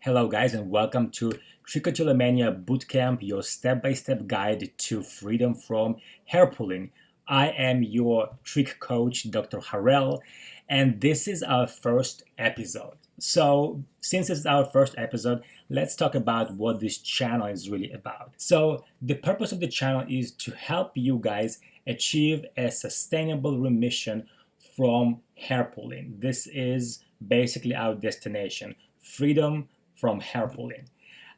Hello, guys, and welcome to Trichotillomania Bootcamp, your step-by-step guide to freedom from hair pulling. I am your trick coach, Dr. Harrell, and this is our first episode. So, since it's our first episode, let's talk about what this channel is really about. So, the purpose of the channel is to help you guys achieve a sustainable remission from hair pulling. This is basically our destination, freedom from hair pulling.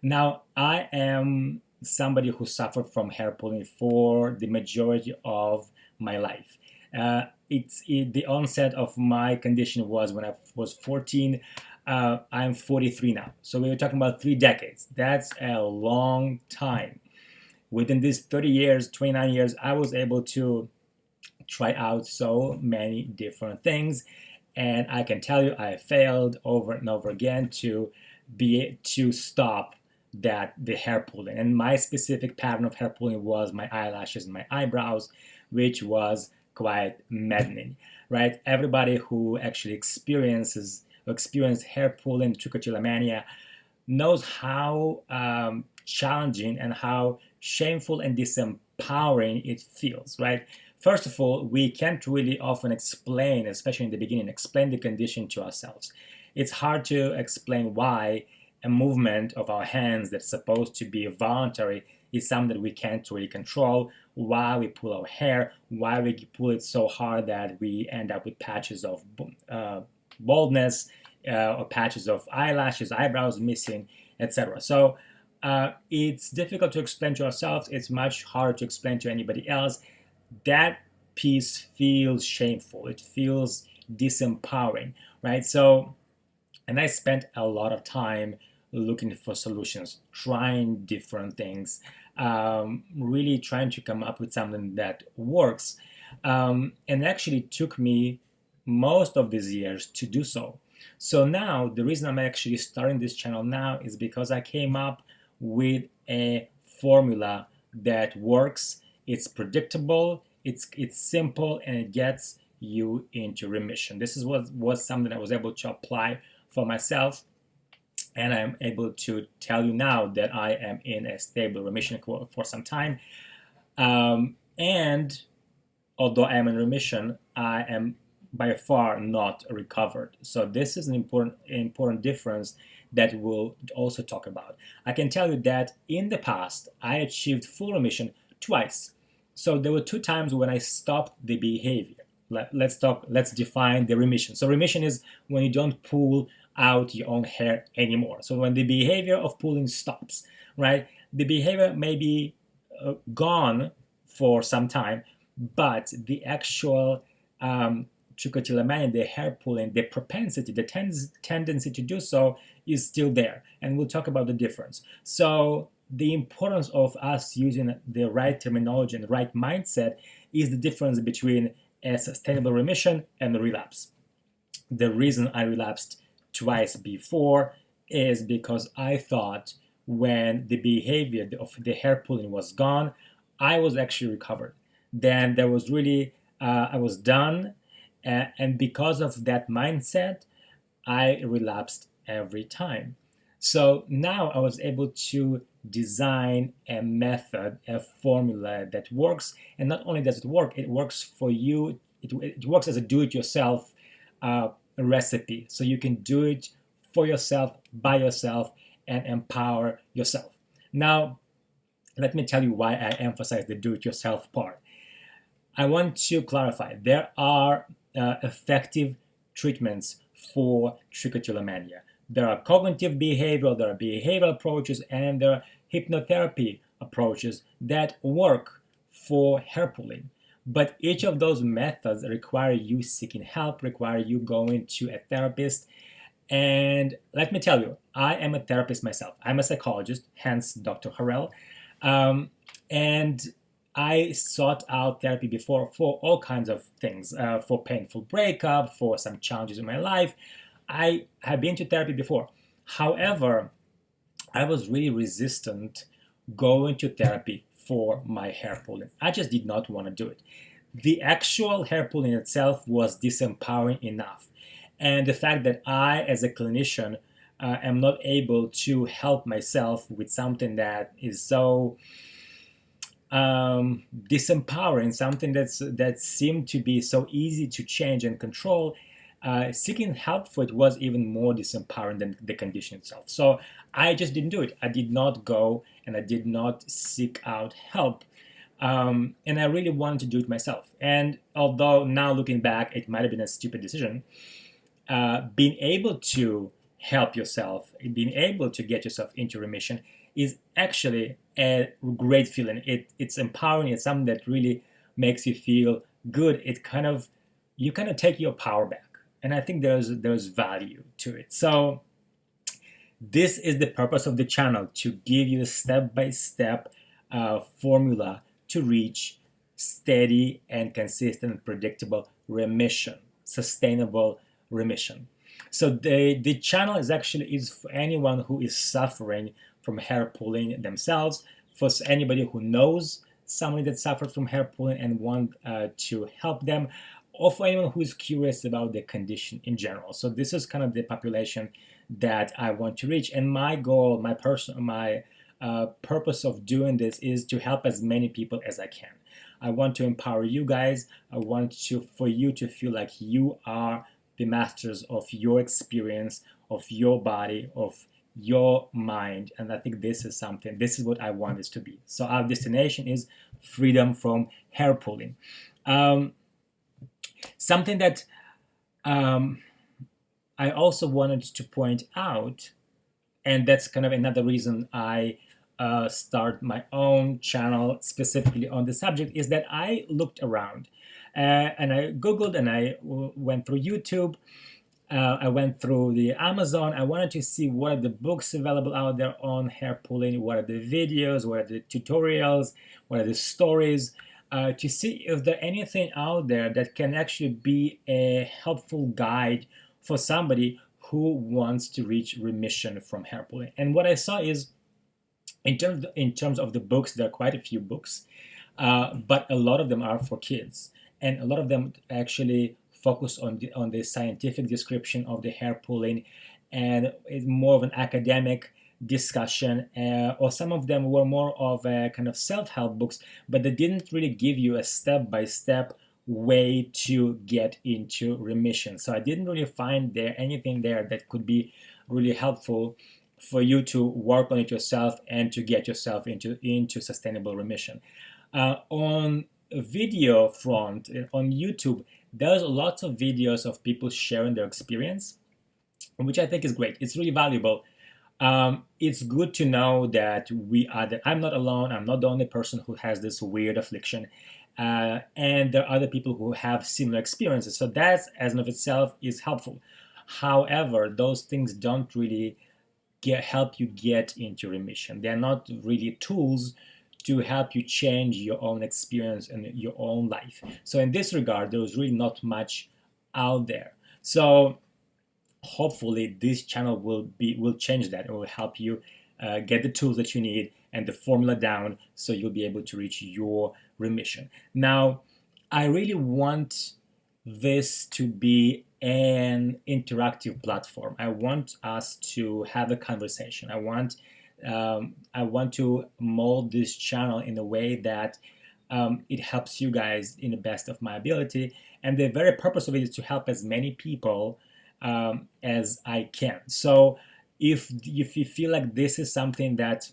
Now, I am somebody who suffered from hair pulling for the majority of my life. The onset of my condition was when I was 14. I'm 43 now. So we were talking about 3 decades. That's a long time. Within these 30 years, 29 years, I was able to try out so many different things. And I can tell you I failed over and over again to stop the hair pulling. And my specific pattern of hair pulling was my eyelashes and my eyebrows, which was quite maddening, right? Everybody who actually experienced hair pulling, trichotillomania, knows how challenging and how shameful and disempowering it feels, right? First of all, we can't really often explain, especially in the beginning, explain the condition to ourselves. It's hard to explain why a movement of our hands that's supposed to be voluntary is something that we can't really control, why we pull our hair, why we pull it so hard that we end up with patches of baldness, or patches of eyelashes, eyebrows missing, etc. So it's difficult to explain to ourselves. It's much harder to explain to anybody else. That piece feels shameful. It feels disempowering, right? So, and I spent a lot of time looking for solutions, trying different things, really trying to come up with something that works. And actually took me most of these years to do so. So now, the reason I'm actually starting this channel now is because I came up with a formula that works. It's predictable, it's simple, and it gets you into remission. This was something I was able to apply for myself, and I'm able to tell you now that I am in a stable remission for some time. And although I am in remission, I am by far not recovered. So this is an important difference that we'll also talk about. I can tell you that in the past, I achieved full remission twice. So there were 2 times when I stopped the behavior. Let's define the remission. So remission is when you don't pull out your own hair anymore. So when the behavior of pulling stops, right? The behavior may be gone for some time, but the actual trichotillomania, the hair pulling, the propensity, the tendency to do so is still there. And we'll talk about the difference. So the importance of us using the right terminology and the right mindset is the difference between a sustainable remission and a relapse. The reason I relapsed twice before is because I thought when the behavior of the hair pulling was gone, I was actually recovered. Then there was really, I was done. And because of that mindset, I relapsed every time. So now I was able to design a method, a formula that works. And not only does it work, it works for you. It works as a do-it-yourself recipe. So you can do it for yourself, by yourself, and empower yourself. Now, let me tell you why I emphasize the do-it-yourself part. I want to clarify, there are effective treatments for trichotillomania. There are cognitive behavioral, there are behavioral approaches, and there are hypnotherapy approaches that work for hair pulling. But each of those methods require you seeking help, require you going to a therapist. And let me tell you, I am a therapist myself. I'm a psychologist, hence Dr. Harrell. And I sought out therapy before for all kinds of things, for painful breakup, for some challenges in my life. I have been to therapy before. However, I was really resistant going to therapy for my hair pulling. I just did not want to do it. The actual hair pulling itself was disempowering enough. And the fact that I, as a clinician, am not able to help myself with something that is so disempowering, something that seemed to be so easy to change and control, seeking help for it was even more disempowering than the condition itself. So I just didn't do it. I did not go and I did not seek out help. And I really wanted to do it myself. And although now looking back, it might have been a stupid decision, being able to help yourself, being able to get yourself into remission is actually a great feeling. It's empowering. It's something that really makes you feel good. You kind of take your power back, and I think there's value to it. So this is the purpose of the channel, to give you a step-by-step formula to reach steady and consistent and predictable remission, sustainable remission. So the channel is for anyone who is suffering from hair pulling themselves, for anybody who knows somebody that suffers from hair pulling and want to help them, or for anyone who is curious about the condition in general. So this is kind of the population that I want to reach, and my goal, my purpose of doing this is to help as many people as I can. I want to empower you guys. I want for you to feel like you are the masters of your experience, of your body, of your mind. And I think this is what I want this to be. So our destination is freedom from hair pulling. Something that I also wanted to point out, and that's kind of another reason I start my own channel specifically on the subject, is that I looked around and I Googled and I went through YouTube. I went through the Amazon. I wanted to see what are the books available out there on hair pulling, what are the videos, what are the tutorials, what are the stories, to see if there's anything out there that can actually be a helpful guide for somebody who wants to reach remission from hair pulling. And what I saw is, in terms of the books, there are quite a few books, but a lot of them are for kids, and a lot of them actually focus on the scientific description of the hair pulling, and it's more of an academic discussion, or some of them were more of a kind of self-help books, but they didn't really give you a step-by-step way to get into remission. So I didn't really find anything there that could be really helpful for you to work on it yourself and to get yourself into sustainable remission. On video front, on YouTube, there's lots of videos of people sharing their experience, which I think is great. It's really valuable. It's good to know that I'm not alone. I'm not the only person who has this weird affliction. And there are other people who have similar experiences. So that, as and of itself, is helpful. However, those things don't really help you get into remission. They're not really tools to help you change your own experience and your own life. So in this regard, there's really not much out there. So hopefully this channel will change that. It will help you get the tools that you need and the formula down, so you'll be able to reach your remission. Now, I really want this to be an interactive platform. I want us to have a conversation. I want to mold this channel in a way that it helps you guys in the best of my ability. And the very purpose of it is to help as many people as I can. So if you feel like this is something that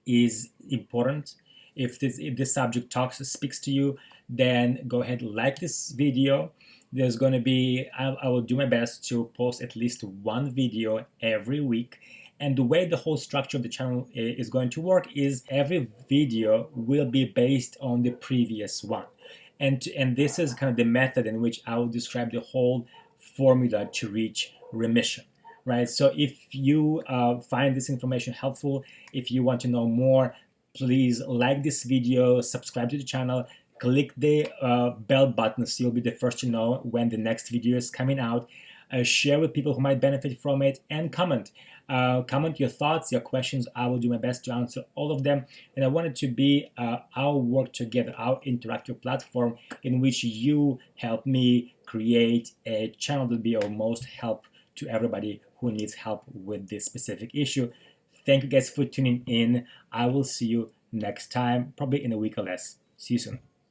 is important, if this subject speaks to you, then go ahead, like this video. There's going to be, I will do my best to post at least one video every week. And the way the whole structure of the channel is going to work is every video will be based on the previous one. And this is kind of the method in which I will describe the whole formula to reach remission, right? So if you find this information helpful, if you want to know more, please like this video, subscribe to the channel, click the bell button so you'll be the first to know when the next video is coming out. Share with people who might benefit from it, and comment. Comment your thoughts, your questions. I will do my best to answer all of them. And I want it to be our work together, our interactive platform in which you help me create a channel that will be of most help to everybody who needs help with this specific issue. Thank you guys for tuning in. I will see you next time, probably in a week or less. See you soon.